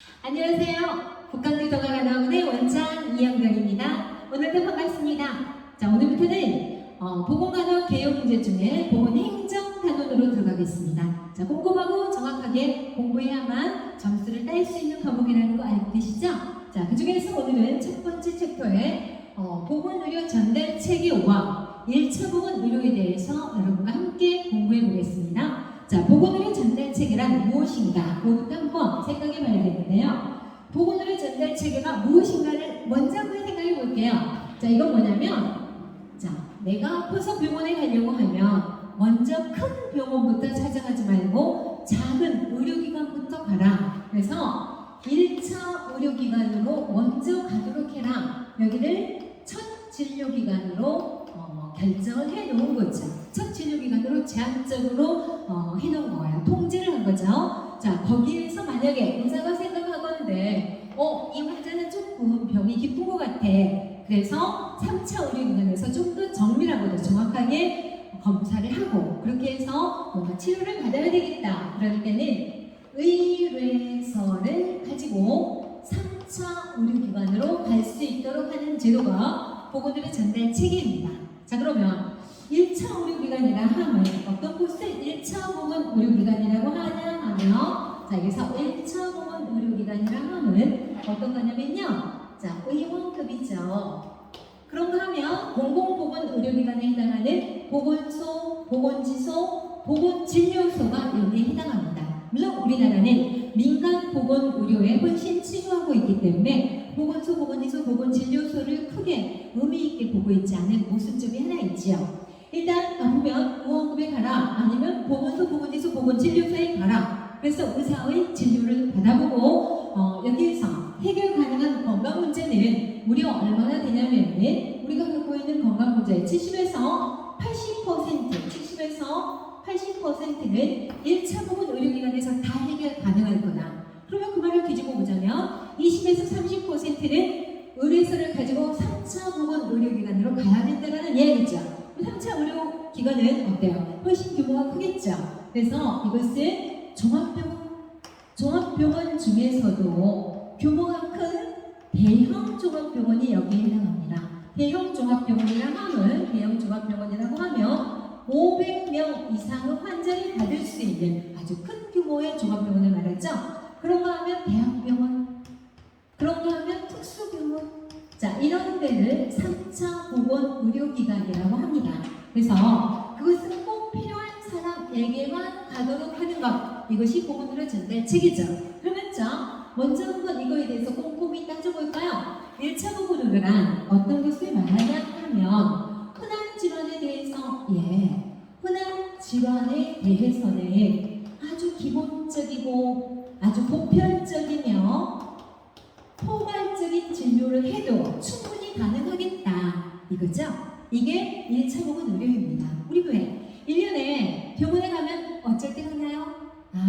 안녕하세요. 북한교도과관학원의 원장 이영경입니다. 오늘도 반갑습니다. 자, 오늘부터는 보건간호 개요 문제 중에 보건행정단원으로 들어가겠습니다. 자, 꼼꼼하고 정확하게 공부해야만 점수를 딸 수 있는 과목이라는 거 알고 계시죠? 자, 그 중에서 오늘은 첫 번째 챕터에 보건의료 전달 체계와 1차 보건의료에 대해서 여러분과 함께 공부해 보겠습니다. 자, 보건의료 전달 체계란 무엇인가? 그것부터 한번 생각해 봐야 되는데요. 보건의료 전달 체계가 무엇인가를 먼저 한번 생각해 볼게요. 자, 이건 뭐냐면, 자, 내가 아파서 병원에 가려고 하면 먼저 큰 병원부터 찾아가지 말고 작은 의료기관부터 가라. 그래서 1차 의료기관으로 먼저 가도록 해라. 여기를 첫 진료기관으로 결정을 해놓은 거죠. 첫 진료기관으로 제한적으로 해놓은 거예요. 통제를 한 거죠. 자, 거기에서 만약에 의사가 생각하건데 이 환자는 조금 병이 깊은 것 같아. 그래서 3차 의료기관에서 좀 더 정밀하고 더 정확하게 검사를 하고 그렇게 해서 뭔가 치료를 받아야 되겠다. 그럴 때는 의뢰서를 가지고 3차 의료기관으로 갈 수 있도록 하는 제도가 보건의료 전달 체계입니다. 자, 그러면 1차 의료기관이라 하면 어떤 곳을 1차 보건 의료기관이라고 하냐 하면, 자, 여기서 1차 보건 의료기관이라 하면 어떤 거냐면요, 자, 의원급이죠. 그런가 하면 공공보건 의료기관에 해당하는 보건소, 보건지소, 보건진료소가 여기에 해당합니다. 물론 우리나라는 민간 보건 의료에 훨씬 치중하고 있기 때문에 보건소, 보건지소, 보건진료소를 크게 의미 있게 보고 있지 않은 모순점이 하나 있지요. 일단 보면 의원급에 가라, 아니면 보건소, 보건지소, 보건진료소에 가라. 그래서 의사의 진료를 받아보고 여기에서 해결 가능한 건강 문제는 무려 얼마나 되냐면 우리가 갖고 있는 건강 문제의 70에서 80%는 1차 보건 의료기관에서 다 해결 가능할 거다. 그러면 그 말을 뒤집어 보자면 20에서 30%는 의뢰서를 가지고 3차 보건 의료기관으로 가야 된다는 이야기죠. 3차 의료기관은 어때요? 훨씬 규모가 크겠죠. 그래서 이것은 종합병원 중에서도 규모가 큰 대형 종합병원이 여기에 해당합니다. 대형 종합병원이라고 하면 500명 이상의 환자를 받을 수 있는 아주 큰 규모의 종합병원을 말하죠. 그런가 하면 대학병원, 그런가 하면 특수병원, 자, 이런 데를 3차 보건 의료기관이라고 합니다. 그래서 그것은 꼭 필요한 사람에게만 가도록 하는 것, 이것이 보건의료 전달 체계죠. 그러면 자, 먼저 한번 이거에 대해서 꼼꼼히 따져볼까요? 1차 보건 의료란 어떤 것을 말하냐 하면 흔한 질환에 대해서 흔한 질환에 대해서는 아주 기본적이고 아주 보편적이며 포괄적인 진료를 해도 충분히 가능하겠다. 이거죠? 이게 1차 보건 의료입니다. 우리 왜 1년에 병원에 가면 어쩔 때 하나요?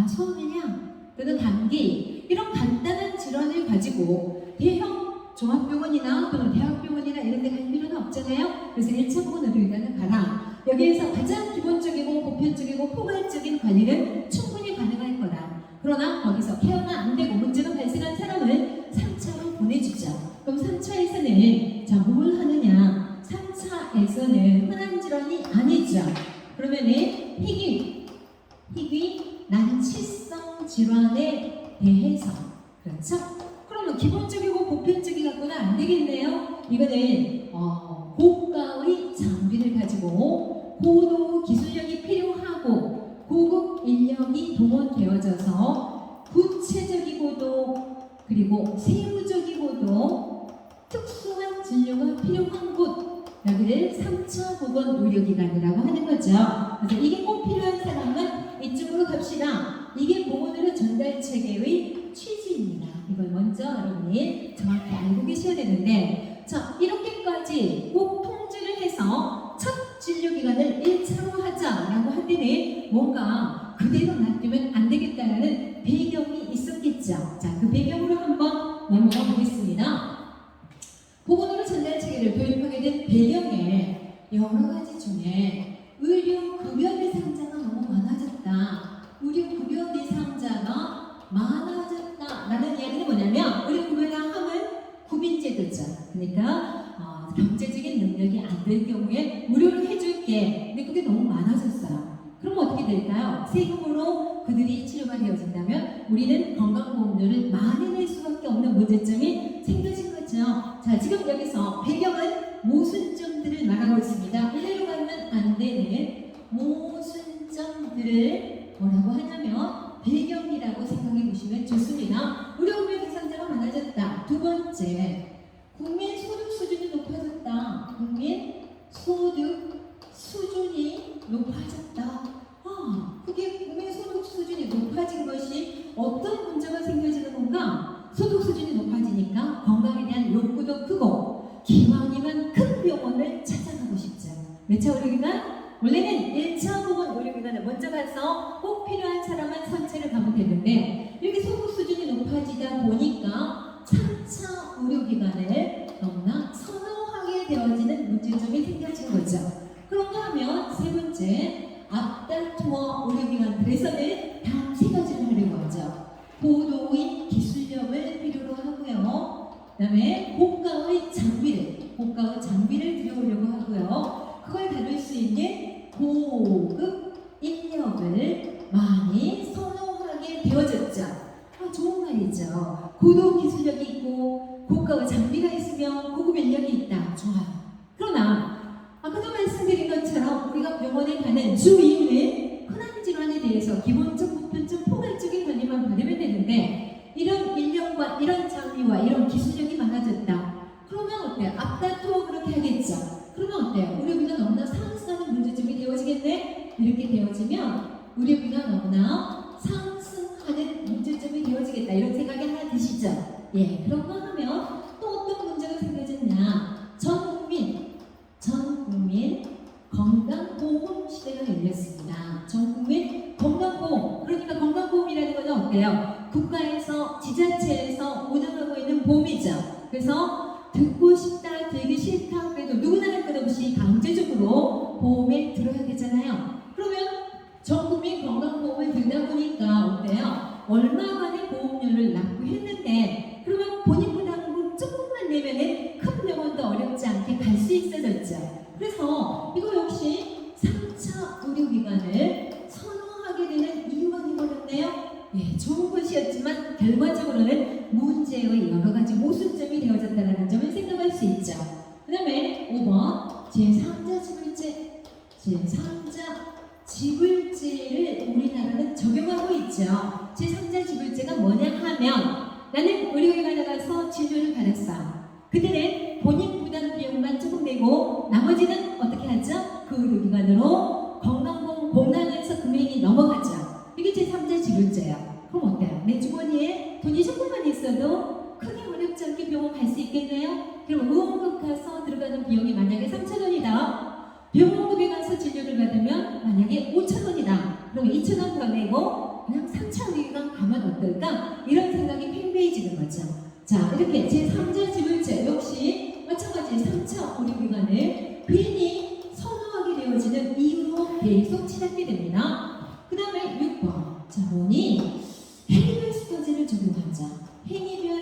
소음이냐? 또는 감기, 이런 간단한 질환을 가지고 대형 종합병원이나 또는 대학병원이나 이런 데 갈 필요는 없잖아요. 그래서 1차 보건 의료기관을 가라. 여기에서 가장 기본적이고 보편적이고 포괄적인 관리는 충분히 가능할 거다. 그러나 거기서 케어가 안 되고 문제가 발생한 사람은 3차로 보내주죠. 그럼 3차에서는 자, 뭘 하느냐? 3차에서는 흔한 질환이 아니죠. 그러면은 희귀 난치성 질환에 대해서, 그렇죠? 그러면 기본적이고 보편적이 갖고는 안 되겠네요. 이거는 고가의 장비를 가지고 고도 기술력이 필요하고 고급 인력이 동원되어져서 구체적이고도 그리고 세부적이고도 특수한 진료가 필요한 곳, 여기를 3차 보건 의료기관이라고 하는 거죠. 그래서 이게 꼭 필요한 사람은 이쪽으로 갑시다. 이게 보건의료 전달 체계의 취지입니다. 이걸 먼저 여러분이 정확히 알고 계셔야 되는데, 자, 이렇게까지 꼭 통제를 해서 첫 진료기관을 1차로 하자라고 할 때는 뭔가 그대로 놔두면 안 되겠다라는 배경이 있었겠죠. 자, 그 배경으로 한번 넘어가 보겠습니다. 보건의료 전달 체계를 도입하게 된 배경에 여러 가지 중에 의료급여 대상자가 너무 많아졌다. 의료급여 대상자가 많아졌다라는 이야기는 되죠. 그러니까 경제적인 능력이 안 될 경우에 무료로 해줄게. 근데 그게 너무 많아졌어요. 그럼 어떻게 될까요? 세금으로 그들이 치료가 되어진다면 우리는 건강보험료를 많이 낼 수밖에 없는 문제점이 생겨진 거죠. 자, 지금 여기서 배경은 모순점들을 말하고 있습니다. 이대로 가면 안 되는 모순점들을 뭐라고 하냐면 배경이라고 생각해 보시면 좋습니다. 의료급여 대상자가 많아졌다. 두 번째, 국민 소득 수준이 높아졌다. 국민 소득 수준이 높아졌다. 그게 국민 소득 수준이 높아진 것이 어떤 문제가 생겨지는 건가? 소득 수준이 높아지니까 건강에 대한 욕구도 크고 기왕이면 큰 병원을 찾아가고 싶죠. 몇 차 의료기관? 원래는 1차 보건 의료기관을 먼저 가서 꼭 필요한 사람만 선체를 가면 되는데 이렇게 소득 수준이 높아지다 보니까 3차 의료기관을 너무나 선호하게 되어지는 문제점이 생겨진 거죠. 그런가 하면 세 번째, 앞다투어 의료기관들에서는 다음 세 가지를 하려고 하죠. 고도의 기술력을 필요로 하고요. 그 다음에 고가의 장비를 들여오려고 하고요. 그걸 다룰 수 있는 고급 인력을 많이 선호하게 되어졌죠. 좋은 말이죠. 고도 기술력이 있고 고가의 장비가 있으면 고급 인력이 있다. 좋아요. 그러나 아까도 말씀드린 것처럼 우리가 병원에 가는 주 이유는 흔한 질환에 대해서 기본적, 보편적, 포괄적인 관리만 받으면 되는데 이런 인력과 이런 장비와 이런 기술력이 많아졌다. 그러면 어때요? 앞다투어 그렇게 하겠죠. 그러면 어때요? 의료비가 너무나 상승하는 문제점이 되어지겠네? 이렇게 되어지면 의료비가 너무나 상승하는 문제점이 되어지겠다. 이런 생각이 하나 드시죠? 예, 그런가 하면 또 어떤 문제가 생겨졌냐? 전 국민 건강보험 시대가 열렸습니다. 전 국민 건강보험. 그러니까 건강보험이라는 건 어때요? 국가에서, 지자체에서 운영하고 있는 보험이죠. 그래서 듣고 싶다, 들기 싫다, 그래도 누구나 할 것 없이 강제적으로 보험에 들어야 되잖아요. 그러면 전 국민 건강보험을 들다 보니까 어때요? 얼마만에 보험료를 납부했는데 그러면 본인 부담금 조금만 내면은 큰 병원도 어렵지 않게 갈 수 있어졌죠. 그래서 이거 역시 3차 의료기관을 선호하게 되는 이유가 되어버렸네요. 예, 좋은 것이었지만 결과적으로는 문제의 여러 가지 모순점이 되어졌다는 점을 생각할 수 있죠. 그 다음에 5번 제3자 지불제. 제3자 지불제를 우리나라는 적용하고 있죠. 제3자 지불제가 뭐냐 하면 나는 의료기관에 가서 진료를 받았어. 그때는 본인 부담 비용만 조금 내고 나머지는 어떻게 하죠? 그 의료기관으로 건강보험 공단에서 금액이 넘어가죠. 이게 제3자 지불제예요. 그럼 어때요? 내 주머니에 돈이 조금만 있어도 크게 어렵지 않게 병원 갈 수 있겠네요? 그럼 의원급 가서 들어가는 비용이 만약에 3,000원이다. 병원급에 가서 진료를 받으면 만약에 5,000원이다. 그럼 2,000원 더 내고 그냥 3차 의료기관 가면 어떨까? 이런 생각이 팽배해지는 거죠. 자, 이렇게 제3자 지불제 역시 마찬가지 3차 의료기관을 괜히 선호하게 되어지는 이유로 계속 치닫게 됩니다. 그 다음에 6번. 자, 보니 행위별 수가제를 적용하자. 행위별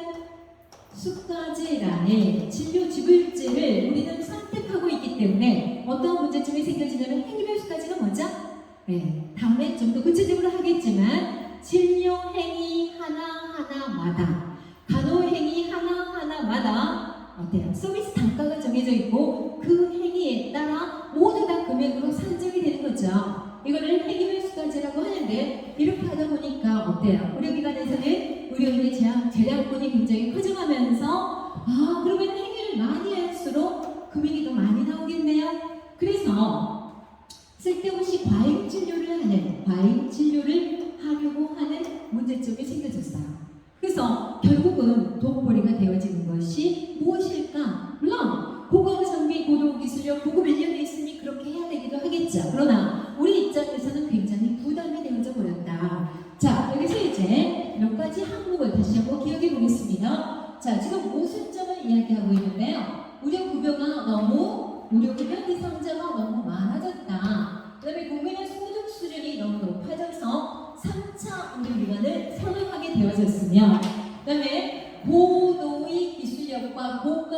수가제란에 진료 지불제를 우리는 선택하고 있기 때문에 어떤 문제점이 생겨지냐면 행위별 수가제가 뭐죠? 네, 다음에 좀 더 구체적으로 하겠지만 진료 행위 하나하나마다 간호행위 하나하나마다 어때요? 서비스 단가가 정해져 있고 그 행위에 따라 모두 다 금액으로 산정이 되는 거죠. 이거를 행위별 수가제라고 하는데 이렇게 하다 보니까 어때요? 의료기관에서는 의료인의 재량권이 굉장히 커져가면서 그러면 행위를 많이 할수록 금액이 더 많이 나오겠네요. 그래서 쓸데없이 과잉 진료를 하려고 하는 문제점이 생겨졌어요. 그래서 결국은 돈벌이가 되어지는 것이 무엇일까? 물론 고급 장비, 고도 기술력, 고급 인력이 있으니 그렇게 해야 되기도 하겠죠. 그러나 우리 입장에서는 굉장히 부담이 되어져 버렸다. 자, 여기서 이제 몇 가지 항목을 다시 한번 기억해 보겠습니다. 자, 지금 모순점을 이야기하고 있는데요. 의료급여 대상자가 너무 많아졌다. 그 다음에 국민의 소득 수준이 너무 높아져서 3차 의료기관을 선호하게 되어졌으며 그 다음에 고도의 기술력과 고가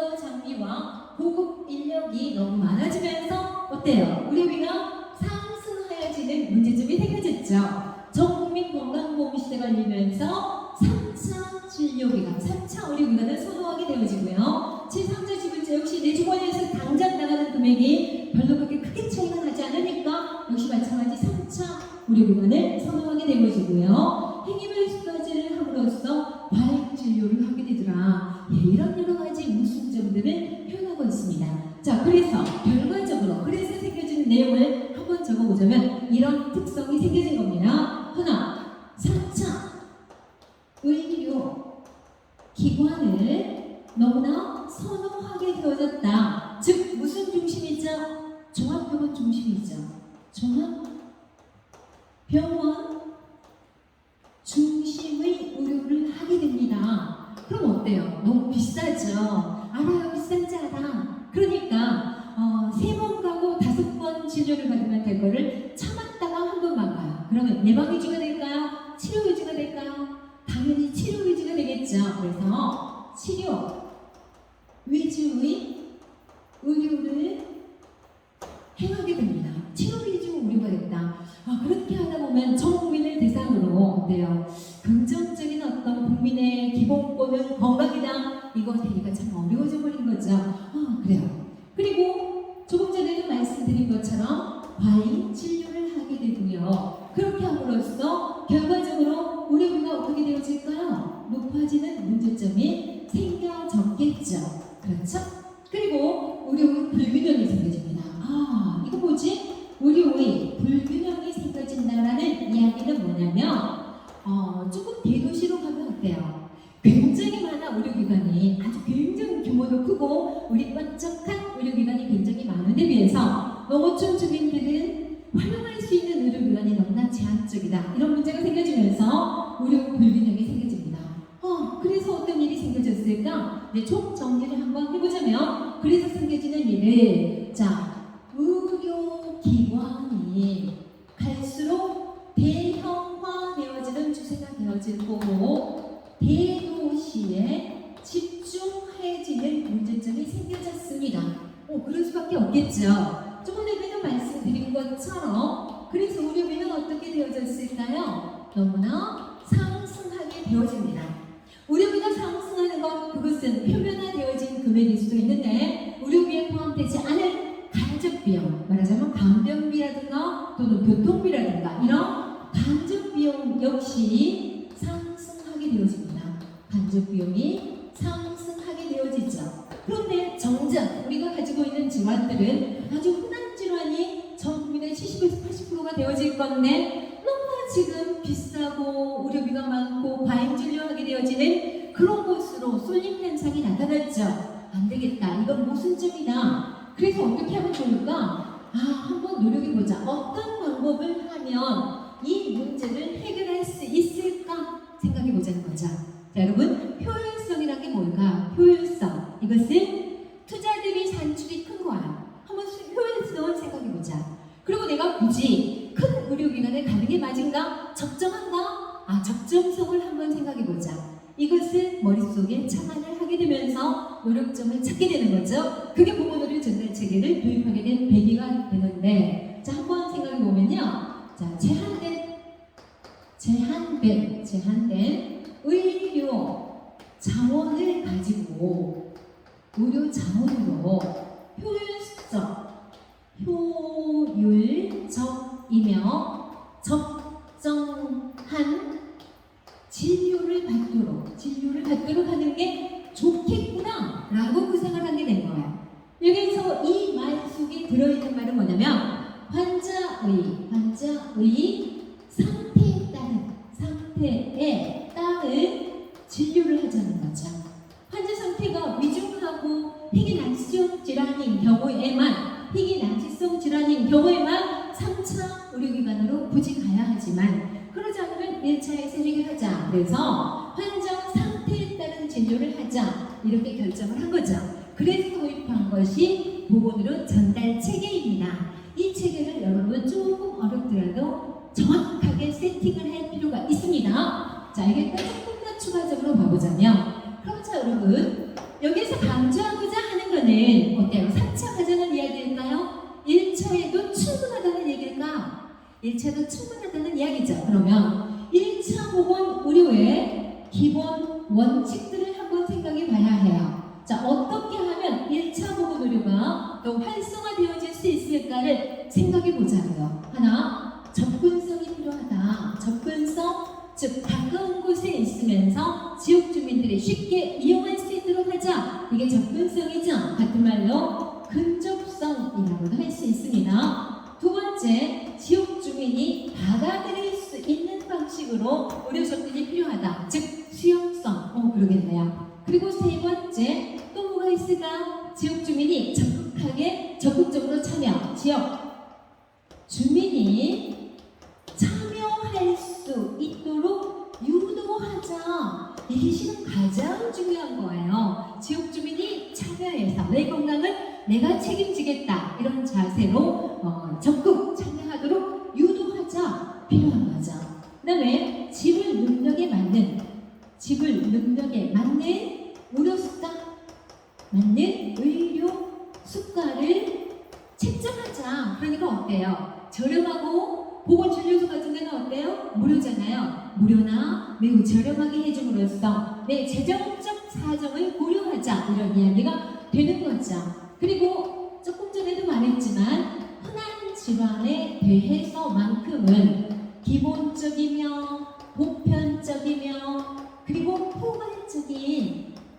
진료기관, 3차 의료기관을 선호하게 되어지고요. 제3자 지불자 역시 내 주머니에서 당장 나가는 금액이 별로 그렇게 크게 차이가 나지 않으니까 역시 마찬가지 3차 의료기관을 선호하게 되어지고요. 행위별수까지를 함으로써 과잉 진료를 하게 되더라. 예, 이런 여러 가지 우수점들을 표현하고 있습니다. 자, 그래서 결과적으로 그래서 생겨지는 내용을 한번 적어보자면 이런 특성이 생겨진 겁니다. 하나, 3차 의료 기관을 너무나 선호하게 되어졌다. 즉 무슨 중심이죠? 종합병원 중심이죠. 종합병원 중심의 의료를 하게 됩니다. 그럼 어때요? 너무 비싸죠? 알아요, 비싼지 알아. 그러니까 3번 가고 5번 진료를 받으면 될 거를 참았다가 한 번만 가요. 그러면 예방 위주가 될까요? 치료 위주가 될까요? 당연히 치료 위주가 되겠죠. 그래서 치료 위주의 의료를 행하게 됩니다. 치료 위주 의료가 됐다. 그렇게 하다 보면 전 국민을 대상으로 어때요? 긍정적인 어떤 국민의 기본권은 건강이다. 이거 되기가 참 어려워져 버린 거죠. 그래요. 그리고 조금 전에도 말씀드린 것처럼 과잉 진료를 하게 되고요. 그렇게 함으로써 결과적으로 의료비가 어떻게 되어질까요? 높아지는 문제점이 생겨졌겠죠. 그렇죠? 그리고 의료의 불균형이 생겨집니다. 이거 뭐지? 의료의 불균형이 생겨진다라는 이야기는 뭐냐면 조금 대도시로 가면 어때요? 굉장히 많아 의료기관이 아주 굉장히 규모도 크고 우리 번쩍한 의료기관이 굉장히 많은데 비해서 농어촌 주민들은 활용할 수 있는 의료기관이 너무나 제한적이다. 이런 문제가 생겨지면서 의료 불균형이 생겨집니다. 그래서 어떤 일이 생겨졌을까? 네, 총 정리를 한번 해보자면 그래서 생겨지는 일을 의료기관이 갈수록 대형화되어지는 추세가 되어질 거고 대도시에 집중해지는 문제점이 생겨졌습니다. 그럴 수밖에 없겠죠. 조금 전에도 말씀드린 것처럼 그래서 의료비는 어떻게 되어졌을까요? 너무나 상승하게 되어집니다. 의료비가 상승하는 것 그것은 표면화되어진 금액일 수도 있는데 의료비에 포함되지 않은 간접비용, 말하자면 간병비라든가 또는 교통비라든가 이런 간접비용 역시 상승하게 되어집니다. 간접비용이 상승하게 되어지죠. 그런데 정작 우리가 가지고 있는 질환들은 아주 흔한 질환이 전 국민의 70에서 80%가 되어질 건데 너무나 지금 비싸고 의료비가 많고 과잉 진료하게 되어지는 그런 곳으로 쏠림 현상이 나타났죠. 안 되겠다. 이건 모순점이다. 그래서 어떻게 하면 좋을까? 한번 노력해보자. 어떤 방법을 하면 이 문제를 해결할 수 있을까 생각해보자는 거죠. 자, 여러분, 효율성이란 게 뭘까? 효율성. 이것은 투자 대비 산출이 큰 거야. 한번 효율성을 생각해보자. 그리고 내가 굳이 큰 의료기관에 가는 게 맞은가? 적정한가? 적정성을 한번 생각해보자. 이것을 머릿속에 착안을 하게 되면서 노력점을 찾게 되는 거죠. 그게 보건의료 전달 체계를 도입하게 된 계기가 되는데, 자, 한번 생각해보면요. 자, 제한된 의료 자원을 가지고 의료 자원으로 효율적이며 적정한 진료를 받도록 하는 게 좋겠구나 라고 구상을 하게 된 거예요. 여기서 이 말 속에 들어있는 말은 뭐냐면 환자의 상태에 따른 진료를 하자는 거죠. 환자 상태가 위중하고 희귀난치성 질환인 경우에만 3차 의료기관으로 굳이 가야 하지만 그러지 않으면 1차에서 해결하자. 그래서 환자 상태에 따른 진료를 하자. 이렇게 결정을 한 거죠. 그래서 도입한 것이 보건의료 전달 체계입니다. 이 체계를 여러분 조금 어렵더라도 정확하게 세팅을 할 필요가 있습니다. 자, 알겠다? 조금 더 추가적으로 봐보자면 그럼 자, 여러분 여기서 강조하고자 하는 거는 어때요? 3차 가자는 이야기일까요? 1차에도 충분하다는 얘기일까? 1차도 충분하다는 이야기죠. 그러면 1차 보건 의료의 기본 원칙들을 한번 생각해 봐야 해요. 자, 어떻게 하면 1차 보건 의료가 더 활성화되어질 수 있을까를 생각해 보자고요. 하나, 접근성이 필요하다. 접근성, 즉 가까운 곳에 있으면서 지역 주민들이 쉽게 이용할 수 있도록 하자. 이게 접근성이죠. 같은 말로 근접성이라고도 할 수 있습니다. 두 번째, 지역 주민이 받아들일 수 있는 방식으로 의료 접근이 필요하다. 즉 수용성. 그러겠네요. 그리고 세 번째, 또 뭐가 있을까? 지역 주민이 적극적으로 참여, 지역 주민이 참여할 수 있도록 유도하자. 이게 실은 가장 중요한 거예요. 지역 주민이 참여해서 내 건강을 내가 책임지겠다. 이런 자세로 적극 참여하도록 유도하자. 필요한 거죠. 그 다음에 지불 능력에 맞는 의료 수가, 맞는 의료 수가를 책정하자. 그러니까 어때요? 저렴하고 보건진료소 같은 데는 어때요? 무료잖아요. 무료나 매우 저렴하게 해줌으로써 내 재정적 사정을 고려하자. 이런 이야기가 되는 거죠. 그리고 조금 전에도 말했지만 흔한 질환에 대해서만큼은 기본적이며 보편적이며 그리고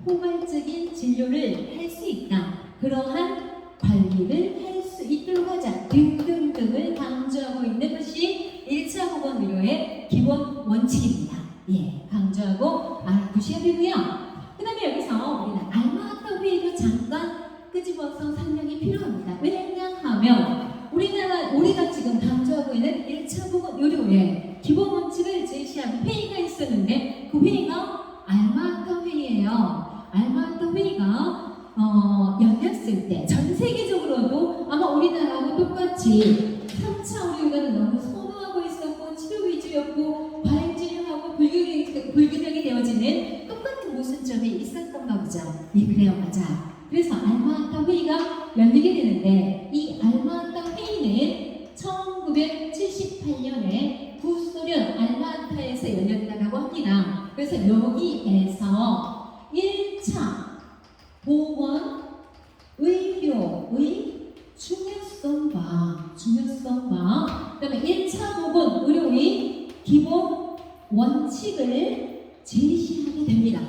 포괄적인 진료를 할 수 있다. 그러한 관리를 할 수 있도록 하자. 등등등을 강조하고 있는 것이 1차 보건의료의 기본 원칙입니다. 예, 강조하고 알아두셔야 되고요. 그 다음에 여기서 우리는 알마하타 회의도 잠깐 끄집어서 설명이 필요합니다. 왜냐 하면 우리가 지금 강조하고 있는 1차 보건의료의 기본 원칙을 제시한 회의가 있었는데 그 회의가 알마하타 회의예요. 알마하타 회의가 열렸을 때 전 세계적으로도 아마 우리나라하고 똑같이 3차 의료가 너무 선호하고 있었고 치료 위주였고 과잉 진료하고 불균형이 되어지는 똑같은 모순점이 있었던가 보죠. 예, 그래요. 맞아. 그래서 알마하타 회의가 열리게 되는데 이 알마하타 회의는 1978년에 구소련 알마하타에서 열렸다고 합니다. 그래서 여기에서 1차 보건 의료의 중요성과 그다음에 1차 보건 의료의 기본 원칙을 제시하게 됩니다.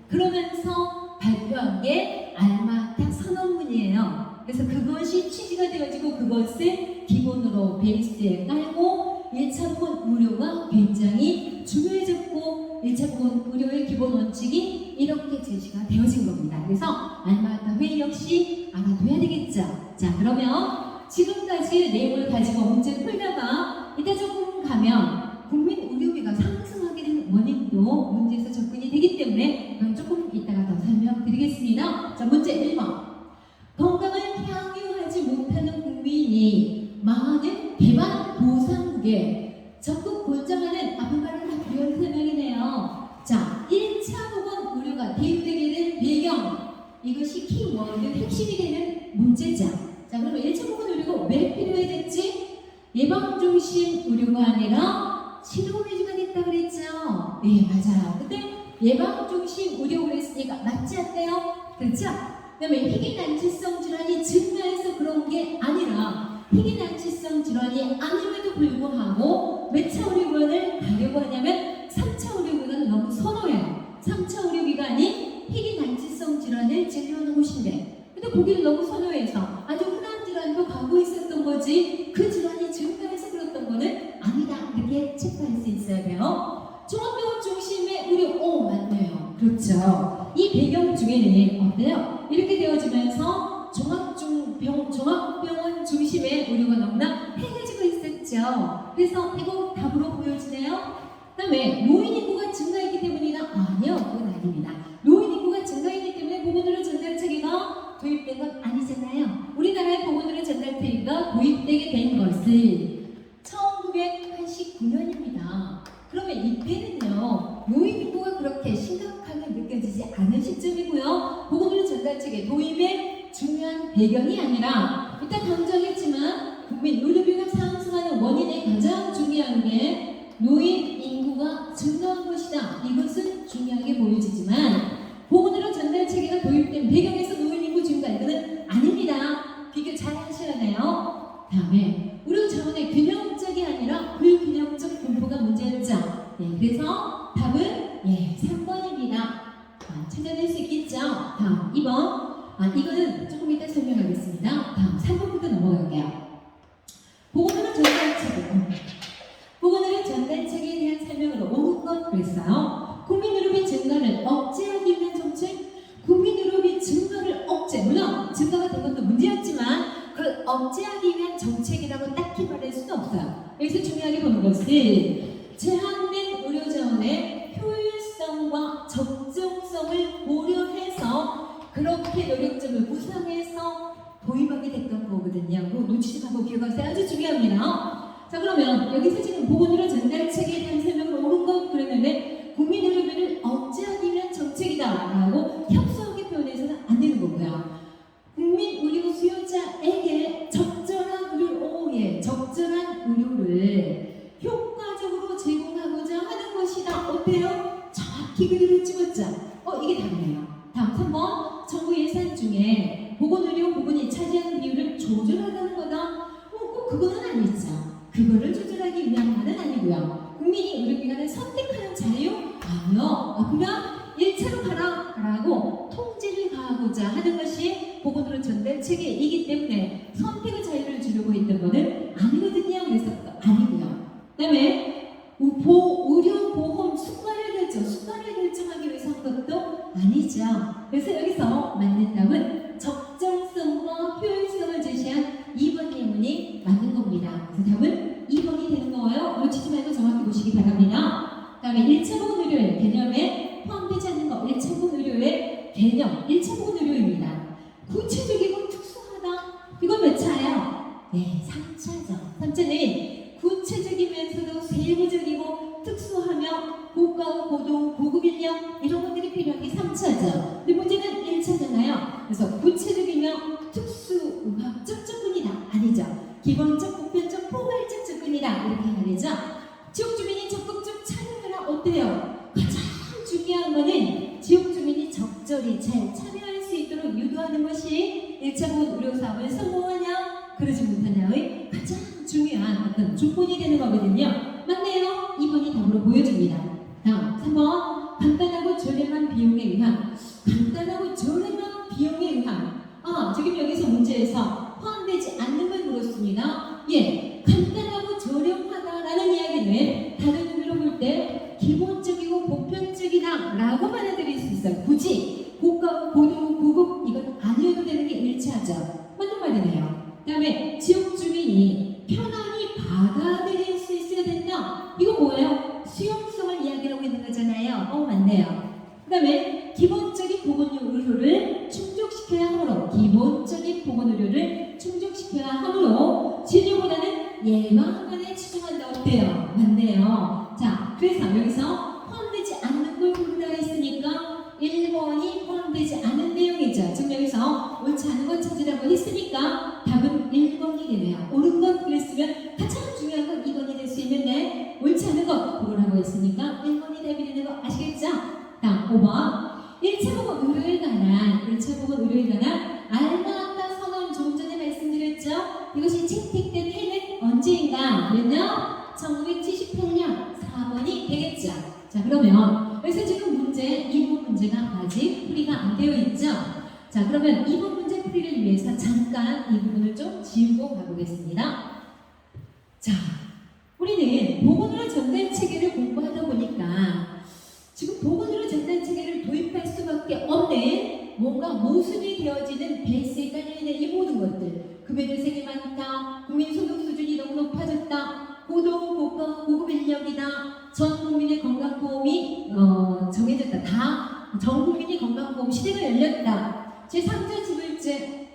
그러면서 발표한 게 알마하타 선언문이에요. 그래서 그것이 취지가 되어지고 그것을 기본으로 베이스에 깔고 1차 보건 의료가 굉장히 중요해졌고 1차 보건 의료의 기본 원칙이 이렇게 제시가 되어진 겁니다. 그래서 알마하타 회의 역시 알아둬야 되겠죠. 자, 그러면 지금까지 내용을 가지고 문제를 풀다가 이따 조금 가면 국민 의료비가 상승하게 된 원인도 문제에서 접근이 되기 때문에 그건 조금 이따가 더 설명드리겠습니다. 자, 문제 1번. 건강을 향유하지 못하는 국민이 많은 대만 보상국에 적극 권장하는 앞은가를 다 부연 설명이네요. 자, 1차 보건 의료가 대두되게 된 배경, 이것이 키워드 핵심이 되는 문제죠. 자, 그러면 1차 보건 의료가 왜 필요해졌지? 예방 중심 의료가 아니라 치료 위주가 됐다 그랬죠. 네, 맞아요. 근데 예방 중심 의료를 했으니까 맞지 않나요? 그렇죠? 그다음에 희귀난치성 질환이 증가해서 그런 게 아니라 희귀난치성 질환이 아님에도 불구하고 몇 차 의료기관을 가려고 하냐면 3차 의료기관을 너무 선호해요. 3차 의료기관이 희귀난치성 질환을 진료하는 곳인데 근데 거기를 너무 선호해서 아주 흔한 질환도 가고 있었던 거지 그 질환이 증가해서 그랬던 거는 아니다. 이렇게 체크할 수 있어야 돼요. 종합병원 중심의 의료, 맞네요. 그렇죠. 이 배경 중에는 어때요? 이렇게 되어지면서 종합병원 중심의 의료가 너무나 행해지고 있었죠. 그래서 이거 답으로 보여지네요. 그 다음에 노인 인구가 증가했기 때문이나 아니요, 그건 아닙니다. 노인 인구가 증가했기 때문에 보건의료 전달체계가 도입된 건 아니잖아요. 우리나라의 보건의료 전달체계가 도입되게 된 것은 1989년입니다. 그러면 이때는요, 노인 인구가 그렇게 심각하게 느껴지지 않은 시점이고요. 보건의료 전달체계 도입의 중요한 배경이 아니라 일단 강조했지만 국민 의료비가 상승하는 원인의 가장 중요한 게 노인 인구가 증가한 것이다. 이것은 중요하게 보여지지만 보건의료 전달 체계가 도입된 배경에서 노인 인구 증가 이거는 아닙니다. 비교 잘 하셔야 돼요. 다음에 의료 자원의 균형적이 아니라 불균형적 분포가 문제였죠. 네, 그래서 답은 3번입니다. 찾아낼 수 있겠죠? 다음 2번. 이거는 조금 이따 설명하겠습니다. 다음 3번부터 넘어갈게요. 보건의료 전달 체계. 보건의료 전달 체계에 대한 설명으로 5번 그랬어요. 국민 의료비 증가를 억제하기 위한 정책. 국민 의료비 증가를 억제. 물론 증가가 된 것도 문제였지만 그 억제하기 위한 정책이라고 딱히 말할 수도 없어요. 여기서 중요하게 보는 것은 제한된 의료 자원의 효율성과 적정성을 고려해서 그렇게 노력점을 구상해서 도입하게 됐던 거거든요. 그거 놓치지 말고 기억하세요. 아주 중요합니다. 자, 그러면 여기서 지금 보건의료 전달 체계에 대한 설명을 옳은 것 그랬는데 국민 의료비를 억제하기 위한 정책이다라고 협소하게 표현해서는 안 되는 거고요. 국민 의료 수요자에게 적절한 적절한 의료를 효과적으로 제공하고자 하는 것이다. 어때요? 정확히 그대로 찍었죠. 이게 답이네요. 다음 3번. 정부 예산 중에 보건의료 부분이 차지하는 비율을 조절하라는 거다. 꼭 그거는 아니죠. 그거를 조절하기 위한 말은 아니고요. 국민이 의료기관을 선택하는 자유? 아니요. 그냥 1차로 가라 라고 통제를 가하고자 하는 것이 보건의료 전달 체계이기 때문에 선택의 자유를 주려고 했던 거는 아니거든요. 그래서 아니고요. 그 다음에 의료보험 수가를 결정하기 위해서 한 것도 아니죠. 그래서 여기서 맞는 답은 적정성과 효율성을 제시한 2번 예문이 맞는 겁니다. 그래서 답은 2번이 되는 거예요. 놓치지 말고 정확히 보시기 바랍니다. 그 다음에 1차 보건 의료의 개념에 포함되지 않는 거 1차 보건 의료의 개념 1차 보건 의료입니다. 구체적이고 특수하다. 이건 몇 차예요? 3차죠. 3차는 구체적이면서도 세부적이고 특수하며 고가와 고도, 고급 인력 이런 것들이 필요한 게 3차죠. 근데 문제는 1차잖아요. 그래서 구체적이며 특수의학적 접근이다. 아니죠. 기본적, 보편적, 포괄적 접근이다. 이렇게 말이죠. 지역 주민이 적극적 참여해라. 어때요? 가장 중요한 거는 지역 주민이 적절히 잘 참여할 수 있도록 유도하는 것이 1차 보건 의료 사업을 성공하냐, 그러지 못하냐의 가장 중요한 어떤 조건이 되는 거거든요. 맞네요. 2번이 답으로 보여집니다. 다음 3번. 간단하고 저렴한 비용에 의한 간단하고 저렴한 비용에 의한 지금 여기서 문제에서 포함되지 않는 걸 물었습니다. 간단하고 저렴하다라는 이야기는 다른 의미로 볼 때 기본적이고 보편적이다 라고 받아들일 수 있어요. 굳이 고가, 고도, 고급 이건 아니어도 되는 게 1차죠. 맞는 말이네요. 그 다음에 지역 주민이 편안히 받아들일 수 있어야 된다. 이거 뭐예요? 수용성을 이야기하고 있는 거잖아요. 맞네요. 그 다음에 기본적인 보건의료를 충족시켜야 하므로 기본적인 보건의료를 충족시켜야 하므로 진료보다는 예방관에 치중한다. 어때요? 맞네요. 자, 그래서 여기서 포함되지 않는 걸 고르라 했으니까 1번이 포함되지 않은 내용이죠. 지금 여기서 옳지 않은 것 찾으라고 했으니까 답은 1번이 되네요. 옳은 것 그랬으면 가장 중요한 건 2번이 될 수 있는데 옳지 않은 것 고르라고 했으니까 1번이 답이 되는 거 아시겠죠? 다음 5번. 1차 보건 의료에 관한 알맞다 선언 좀 전에 말씀드렸죠? 이것이 채택된 해는 언제인가? 그랬요? 1978년 4번이 되겠죠. 자, 그러면 여기서 지금 문제 2번 문제가 아직 풀이가 안 되어 있죠? 자, 그러면 2번 문제 풀이를 위해서 잠깐 이 부분을 좀 지우고 가보겠습니다. 자, 우리는 보건의료 전달 체계를 공부하다 보니까 지금 보건의료 전달 체계를 도입할 수밖에 없는 뭔가 모순이 되어지는 베이스에 깔려있는 이 모든 것들, 급여대생이 많다, 국민 소득 수준이 너무 높아졌다, 고도, 고가, 고급 인력이다, 전 국민의 건강보험이 정해졌다, 다 전 국민이 건강보험 시대가 열렸다, 제3자 지불제,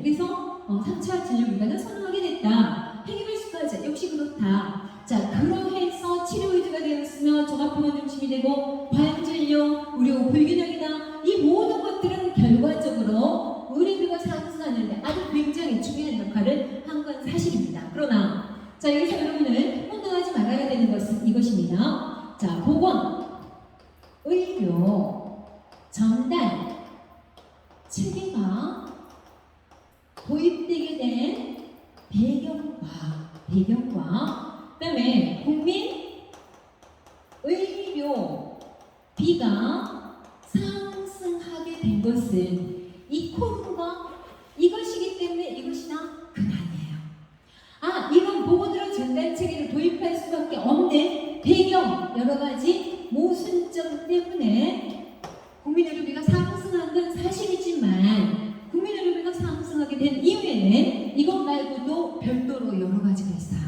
그래서 3차 진료기관을 선언하게 됐다, 폐기물수가제 역시 그렇다. 자, 그러해서 치료 의지가 되었으며 종합병원 중심이 되고 과잉진료, 의료 불균형이다. 이 모든 것들은 결과적으로 의료비가 상승하는데 아주 굉장히 중요한 역할을 한 건 사실입니다. 그러나 자, 여기서 여러분은 혼동하지 말아야 되는 것은 이것입니다. 자, 보건, 의료, 전달 체계가 도입되게 된 배경과 그다음에 국민 의료비가 상승하게 된 것은 이 코로나 이것이기 때문에 이것이나 그만이에요. 이런 보건의료 전달 체계를 도입할 수밖에 없는 배경 여러 가지 모순점 때문에 국민의료비가 상승한 건 사실이지만 국민의료비가 상승하게 된 이유에는 이것 말고도 별도로 여러 가지가 있어요.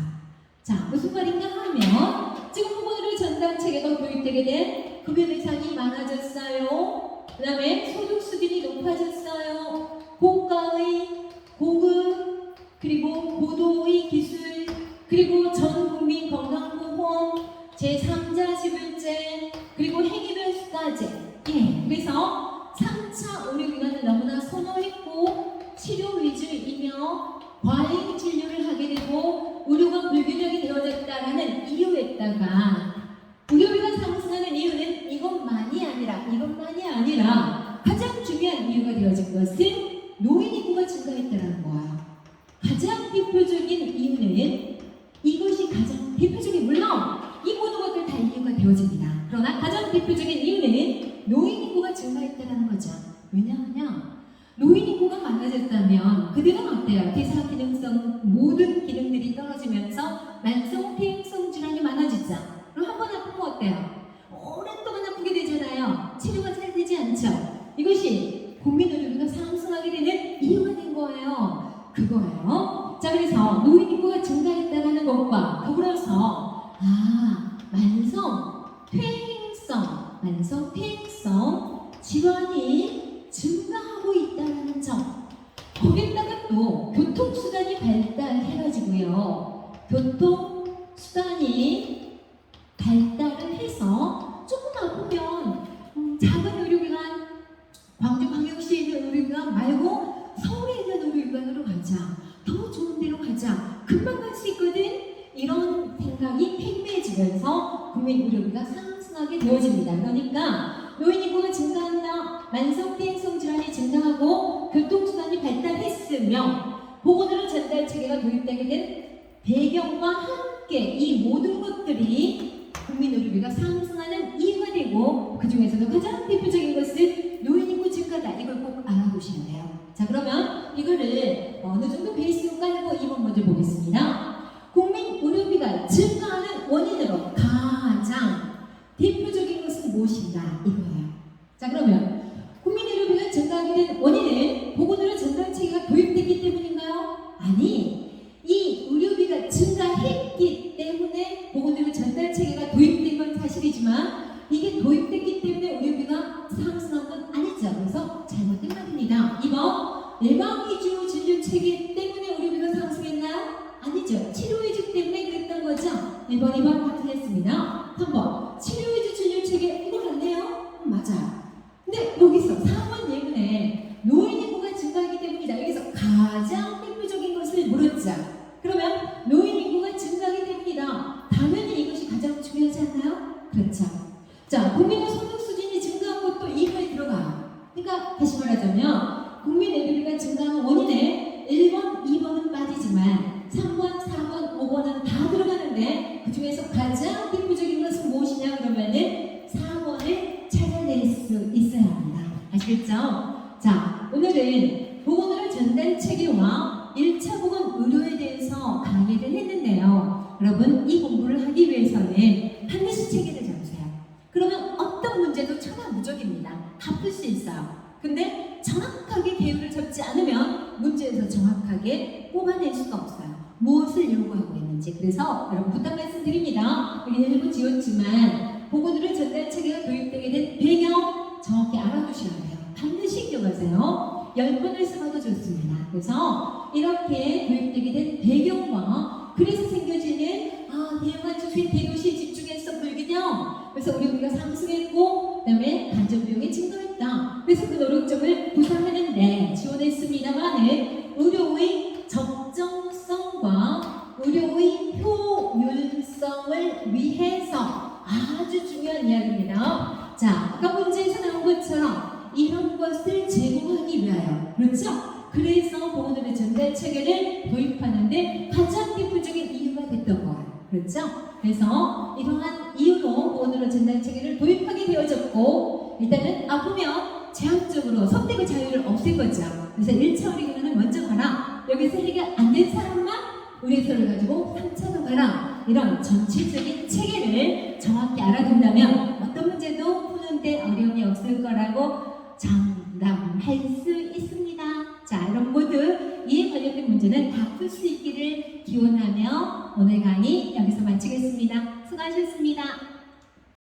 자, 무슨 말인가 하면 지금 보건의료 전달 체계가 도입되게 된 급여 대상이 많아졌어요. 그 다음에 소득 수준이 높아졌어요. 고급 그리고 고도의 기술 그리고 전 국민 건강보험 제3자 지불제 그리고 행위별수가제 그래서 3차 의료기관을 너무나 선호했고 치료 위주이며 과잉 진료를 하게 되고 의료가 불균형이 되어졌다라는 이유에다가 의료비가 상승하는 이유는 이것만이 아니라 가장 중요한 이유가 되어진 것은 노인 인구가 증가했다는 거야. 가장 대표적인 이유는 이것이 가장 대표적인 물론 이 모든 것들 다 이유가 되어집니다. 그러나 가장 대표적인 이유는 노인 인구가 증가했다는 거죠. 왜냐하면 노인 인구가 많아졌다면 그들은 어때요? 대사 기능성 모든 기능들이 떨어지면서 만성 폐행성 질환이 많아지죠. 그럼 한 번 아프면 어때요? 오랫동안 아프게 되잖아요. 치료가 잘 되지 않죠. 이것이 국민의료비가 상승하게 되는 이유가 된 거예요. 그거예요. 자, 그래서 노인 인구가 증가했다는 것과 더불어서 만성 폐행성 질환이 증가하고 있다는 점. 거기다가 또 교통수단이 발달해가지고요. 교통수단이 발달을 해서 조금 아프면 작은 의료기관, 광주광역시에 있는 의료기관 말고 서울에 있는 의료기관으로 가자. 더 좋은 데로 가자. 금방 갈 수 있거든. 이런 생각이 팽배해지면서 국민 의료비가 상승하게 되어집니다. 그러니까 노인 인구가 증가한다, 만성 폐행성 질환이 증가하고 교통수단이 발달했으며 보건의료 전달 체계가 도입되게 된 배경과 함께 이 모든 것들이 국민 의료비가 상승하는 이유가 되고 그 중에서도 가장 대표적인 것은 노인 인구 증가다. 이걸 꼭 알아두시면 돼요. 자, 그러면 이거를 어느 정도 베이스로 깔고 2번 문제 보겠습니다. 국민 의료비가 증가하는 원인으로 가장 대표적인 것은 무엇인가 이거예요. 자, 그러면 국민 의료비가 증가하게 된 원인은 보건의료 전달 체계가 도입됐기 때문인가요? 아니, 이 의료비가 증가했기 때문에 보건의료 전달 체계가 도입된 건 사실이지만 이게 도입됐기 때문에 의료비가 상승한 건 아니죠. 그래서 잘못된 말입니다. 2번 예방 위주 진료 체계 때문에 의료비가 상승했나요? 아니죠. 치료 위주 때문에 그랬던 거죠. 1번, 2번 다 틀렸습니다. 3번 치료 위주 진료 체계 이거 맞네요? 맞아요. 근데 여기서 4번 예문에 노인 인구가 증가하기 때문이다. 여기서 가장 대표적인 것을 물었죠. 그러면 노인 인구가 증가하기 때문이다. 당연히 이것이 가장 중요하지 않나요? 그렇죠. 자, 국민의 소득 수준이 증가한 것도 이거에 들어가요. 그러니까 다시 말하자면 국민 의료비가 증가한 원인에 1번, 2번은 빠지지만 3번, 4번, 5번은 다 들어가는데 그 중에서 가장 대표적인 것은 무엇이냐 그러면은 4번을 찾아낼 수 있어야 합니다. 아시겠죠? 자, 오늘은 보건의료 전달 체계와 1차 보건 의료에 대해서 강의를 했는데요. 여러분, 이 공부를 하기 위해서는 반드시 체계를 잡으세요. 그러면 어떤 문제도 천하무적입니다. 다 풀 수 있어요. 근데 정확하게 계율을 잡지 않으면 문제에서 정확하게 뽑아낼 수가 없어요. 무엇을 요구하고 있는지. 그래서 여러분 부탁 말씀드립니다. 여기 일부 지웠지만 보건의료 전달 체계가 도입되게 된 배경 정확히 알아두셔야 돼요. 반드시 기억하세요. 10번을 써봐도 좋습니다. 그래서 이렇게 도입되게 된 배경과 그래서 생겨지는 대형한 주택 대도시 집중해서 불균형. 그래서 의료비가 상승했고 그다음에 간접비용이 증가했다. 그래서 그 노력점을 구상하는데 지원했습니다만은 의료의 적정성과 의료의 효율성을 위해서 아주 중요한 이야기입니다. 자, 아까 문제에서 나온 것처럼 그렇죠? 그래서 보건의료 전달 체계를 도입하는데 가장 대표적인 이유가 됐던 거예요. 그렇죠? 그래서 이러한 이유로 보건의료 전달 체계를 도입하게 되어졌고, 일단은 아프면 제한적으로 선택의 자유를 없앤 거죠. 그래서 1차 의료기관을 먼저 가라. 여기서 해결 안 된 사람만 의뢰서를 가지고 3차로 가라. 이런 전체적인 체계를 정확히 알아둔다면 어떤